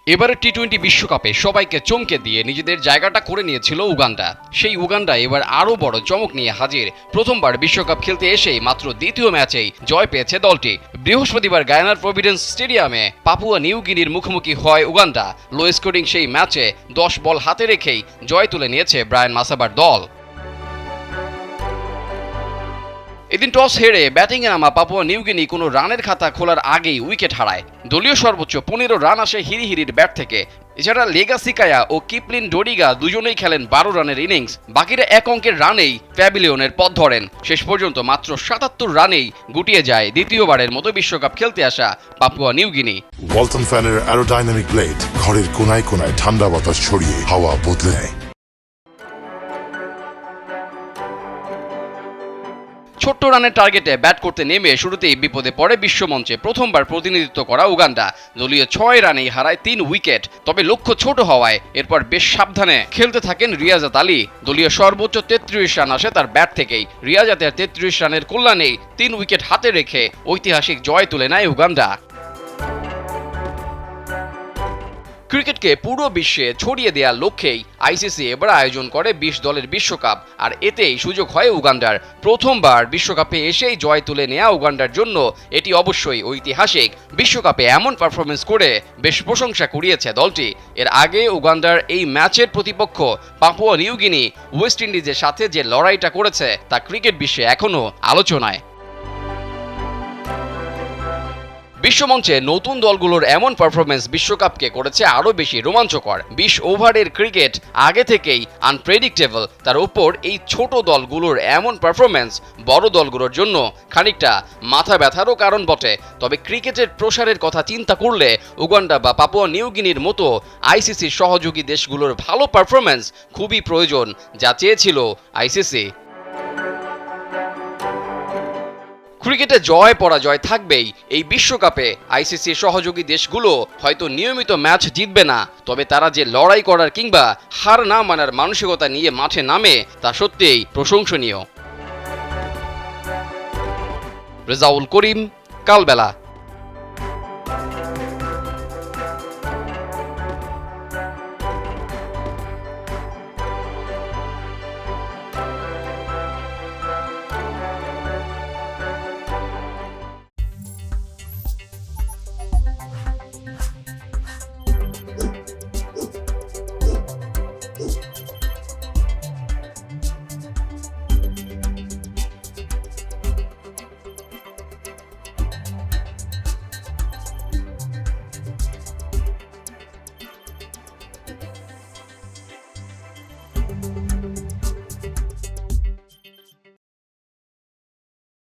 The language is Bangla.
এবারে টি-20 বিশ্বকাপে সবাইকে চমকে দিয়ে নিজেদের জায়গাটা করে নিয়েছিল উগান্ডা। সেই উগান্ডা এবার আরও বড় চমক নিয়ে হাজির। প্রথমবার বিশ্বকাপ খেলতে এসেই মাত্র দ্বিতীয় ম্যাচেই জয় পেয়েছে দলটি। বৃহস্পতিবার গায়ানার প্রভিডেন্স স্টেডিয়ামে পাপুয়া নিউ গিনির মুখোমুখি হয় উগান্ডা। লো স্কোরিং সেই ম্যাচে 10 বল হাতে রেখেই জয় তুলে নিয়েছে ব্রায়ান মাসাবার দল। এদিন টস হেরে ব্যাটিংয়ে নামা পাপুয়া নিউগিনি কোনো রানের খাতা খোলার আগেই উইকেট হারায়। দলীয় সর্বোচ্চ 15 রান আসে হিরিহিরির ব্যাট থেকে। এছাড়া লেগাসিকায়া ও কিপলিন ডোরিগা দুজনেই খেলেন 12 রানের ইনিংস। বাকিরা এক অঙ্কের রানেই প্যাভিলিয়নের পথ ধরেন। শেষ পর্যন্ত মাত্র 77 রানেই গুটিয়ে যায় দ্বিতীয়বারের মতো বিশ্বকাপ খেলতে আসা পাপুয়া নিউগিনি। ওয়ালটন ফ্যানের অ্যারোডাইনামিক ব্লেড ঘরের কোনায় কোনায় ঠান্ডা বাতাস ছড়িয়ে হাওয়া বদলে নেয়। ছোট্ট রানের টার্গেটে ব্যাট করতে নেমে শুরুতেই বিপদে পড়ে বিশ্বমঞ্চে প্রথমবার প্রতিনিধিত্ব করা উগান্ডা। দলীয় 6 রানেই হারায় 3 উইকেট। তবে লক্ষ্য ছোট হওয়ায় এরপর বেশ সাবধানে খেলতে থাকেন রিয়াজাত আলী। দলীয় সর্বোচ্চ 33 রান আসে তার ব্যাট থেকেই। রিয়াজাতের 33 রানের কল্যাণেই 3 উইকেট হাতে রেখে ঐতিহাসিক জয় তুলে নেয় উগান্ডা। ক্রিকেটকে পুরো বিশ্বে ছড়িয়ে দেওয়ার লক্ষ্যেই আইসিসি এবার আয়োজন করে 20 দলের বিশ্বকাপ। আর এতেই সুযোগ হয় উগান্ডার। প্রথমবার বিশ্বকাপে এসেই জয় তুলে নেওয়া উগান্ডার জন্য এটি অবশ্যই ঐতিহাসিক। বিশ্বকাপে এমন পারফরমেন্স করে বেশ প্রশংসা কুড়িয়েছে দলটি। এর আগে উগান্ডার এই ম্যাচের প্রতিপক্ষ পাপুয়া নিউগিনি ওয়েস্ট ইন্ডিজের সাথে যে লড়াইটা করেছে তা ক্রিকেট বিশ্বে এখনও আলোচনায়। বিশ্বমঞ্চে নতুন দলগুলোর এমন পারফরমেন্স বিশ্বকাপকে করেছে আরও বেশি রোমাঞ্চকর। 20 ওভারের ক্রিকেট আগে থেকেই আনপ্রেডিক্টেবল। তার উপর এই ছোট দলগুলোর এমন পারফরমেন্স বড় দলগুলোর জন্য খানিকটা মাথা ব্যথারও কারণ বটে। তবে ক্রিকেটের প্রসারের কথা চিন্তা করলে উগান্ডা বা পাপুয়া নিউগিনির মতো আইসিসির সহযোগী দেশগুলোর ভালো পারফরমেন্স খুবই প্রয়োজন, যা চেয়েছিল আইসিসি। ক্রিকেটে জয় পরাজয় থাকবেই। এই বিশ্বকাপে আইসিসির সহযোগী দেশগুলো হয়তো নিয়মিত ম্যাচ জিতবে না, তবে তারা যে লড়াই করার কিংবা হার না মানার মানসিকতা নিয়ে মাঠে নামে তা সত্যিই প্রশংসনীয়। রেজাউল করিম, কালবেলা।